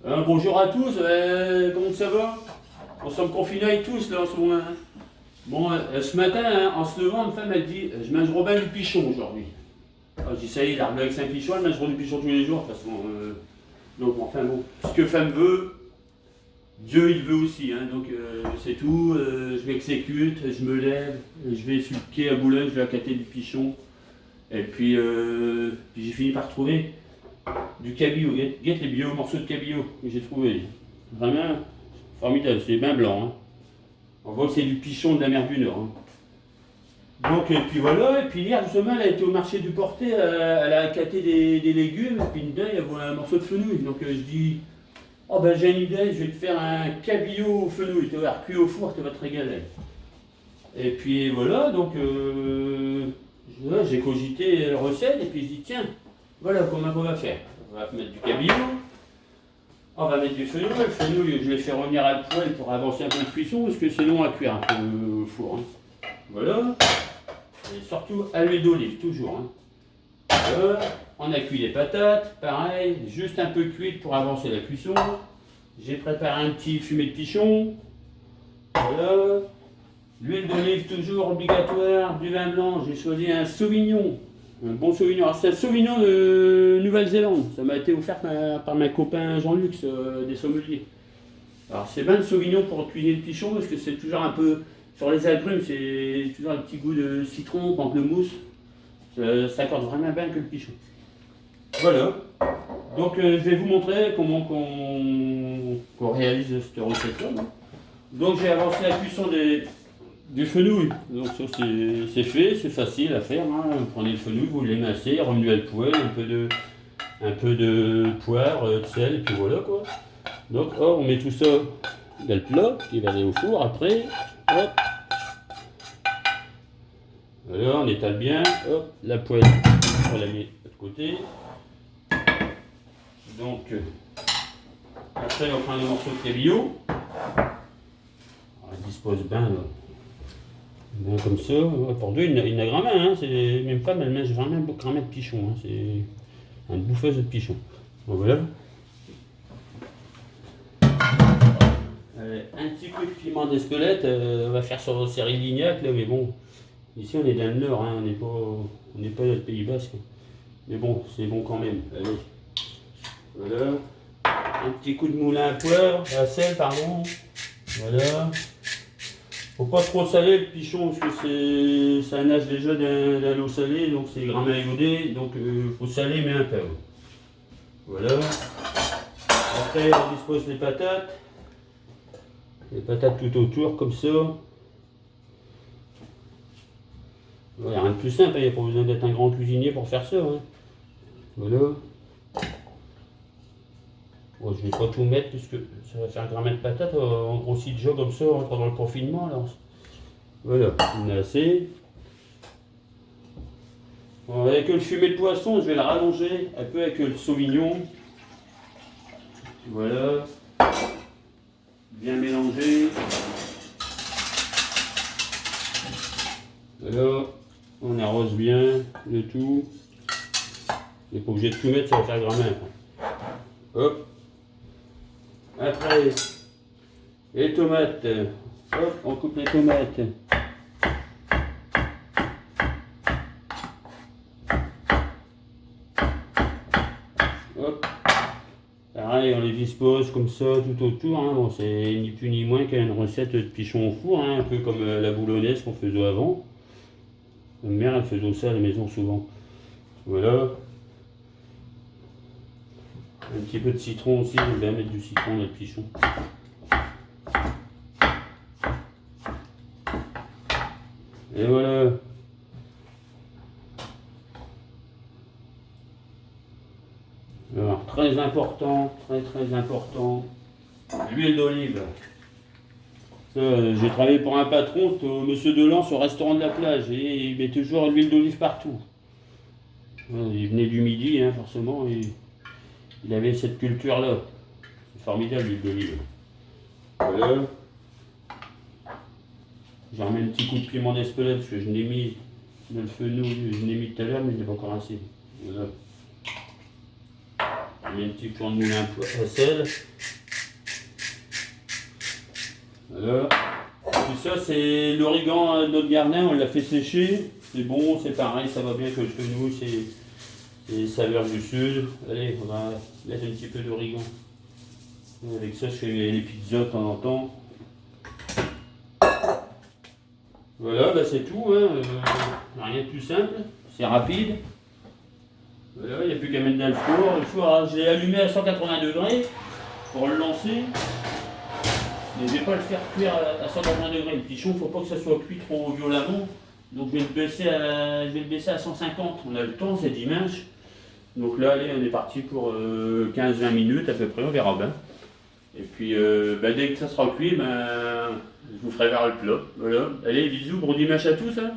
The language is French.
Bonjour à tous, comment ça va? On sommes confinés tous là en ce moment. Hein. Bon, ce matin, hein, en se levant, ma femme elle dit je mangerai bien du pichon aujourd'hui. Alors, je dis ça y est, il a remis avec 5 pichons, elle mangeront du pichon tous les jours, de toute façon. Donc, enfin bon, ce que femme veut, Dieu il veut aussi. Hein, donc, c'est tout, je m'exécute, je me lève, je vais sur le quai à Boulogne, je vais accater du pichon. Et puis j'ai fini par trouver du cabillaud. Guette les vieux morceaux de cabillaud que j'ai trouvé. Vraiment formidable, c'est bien blanc. Hein. On voit que c'est du pichon de la mer du Nord. Hein. Donc, et puis voilà, et puis hier justement, elle a été au marché du Portet, elle a accaté des légumes, et puis dedans, il y avait un morceau de fenouil. Donc je dis, oh ben j'ai une idée, je vais te faire un cabillaud au fenouil, tu vas cuit au four, tu vas te régaler. Et puis voilà, donc j'ai cogité la recette, et puis je dis, tiens, voilà comment on va faire. On va mettre du cabillaud, on va mettre du fenouil. Le fenouil, je l'ai fait revenir à la poêle pour avancer un peu de cuisson, parce que c'est long à cuire un peu au four. Hein. Voilà. Et surtout à l'huile d'olive, toujours. Hein. Voilà. On a cuit les patates, pareil, juste un peu cuite pour avancer la cuisson. J'ai préparé un petit fumé de pichon. Voilà. L'huile d'olive toujours obligatoire, du vin blanc. J'ai choisi un Sauvignon. Un bon Sauvignon. Alors, c'est un Sauvignon de Nouvelle-Zélande. Ça m'a été offert par mes copains Jean-Luc, des sommeliers. Alors, c'est bien le Sauvignon pour cuisiner le pichon parce que c'est toujours un peu. Sur les agrumes, c'est toujours un petit goût de citron, pamplemousse. Ça accorde vraiment bien que le pichon. Voilà. Donc, je vais vous montrer comment qu'on réalise cette recette-là. Donc, j'ai avancé la cuisson du fenouil. Donc ça c'est fait, c'est facile à faire. Hein. Vous prenez le fenouil, vous l'émincez, remuez à la poêle, un peu de poivre, de sel, et puis voilà quoi. Donc on met tout ça dans le plat, qui va aller au four après. Hop. Voilà, on étale bien. Hop, la poêle, on la met de côté. Donc après on prend un morceau de cabillaud. On dispose bien là. Bien comme ça, pour deux, il y en a grand main, hein. Même femme, elle mange vraiment un grand main de pichon, hein. C'est une bouffeuse de pichon. Donc voilà. Un petit coup de piment d'Espelette, on va faire sur série Lignac, là, mais bon, ici on est dans le nord, hein. On n'est pas dans le Pays Basque. Mais bon, c'est bon quand même. Allez. Voilà. Un petit coup de moulin à poivre, à sel, pardon. Voilà. Faut pas trop saler le pichon parce que ça nage déjà dans l'eau salée, donc c'est grammaire iodé, donc faut saler mais un peu. Voilà. Après on dispose les patates tout autour comme ça. Voilà, rien de plus simple, il n'y a pas besoin d'être un grand cuisinier pour faire ça. Hein. Voilà. Bon, je vais pas tout mettre parce que ça va faire un gramme de patates, on grossit déjà comme ça hein, pendant le confinement. Alors. Voilà, on a assez. Bon, avec le fumet de poisson, je vais la rallonger un peu avec le sauvignon. Voilà. Bien mélanger. Voilà. On arrose bien le tout. On n'est pas obligé de tout mettre, ça va faire grand main. Hop. Après, les tomates. Hop, on coupe les tomates. Hop. Pareil, on les dispose comme ça tout autour. Hein. Bon, c'est ni plus ni moins qu'une recette de pichon au four, hein, un peu comme la boulonnaise qu'on faisait avant. Ma mère, elle faisait ça à la maison souvent. Voilà. Un petit peu de citron aussi, on va mettre du citron dans le pichon. Et voilà. Alors, très important, très important, l'huile d'olive. J'ai travaillé pour un patron, c'était Monsieur Delance au restaurant de la plage, et il met toujours l'huile d'olive partout. Il venait du Midi, hein, forcément, et il avait cette culture-là. C'est formidable l'huile d'olive. Voilà. J'en remets un petit coup de piment d'Espelette, parce que je l'ai mis dans le fenouil, je l'ai mis tout à l'heure, mais je n'ai pas encore assez. Voilà. Il y a un petit four de moulin à sel. Voilà. Tout ça, c'est l'origan de notre jardin, on l'a fait sécher. C'est bon, c'est pareil, ça va bien que le fenouil, c'est les saveurs du sud. Allez, on va mettre un petit peu d'origan. Avec ça, je fais les pizzas de temps en temps. Voilà, bah c'est tout, hein. Rien de plus simple, c'est rapide. Voilà, il n'y a plus qu'à mettre dans le four. Le four, je l'ai allumé à 180 degrés pour le lancer. Mais je ne vais pas le faire cuire à 180 degrés. Le pichon, il ne faut pas que ça soit cuit trop violemment. Donc je vais le baisser à 150. On a le temps, c'est dimanche. Donc là, allez, on est parti pour 15-20 minutes à peu près, on verra bien. Et puis dès que ça sera cuit, je vous ferai vers le plat. Voilà. Allez, bisous, bon dimanche à tous. Hein.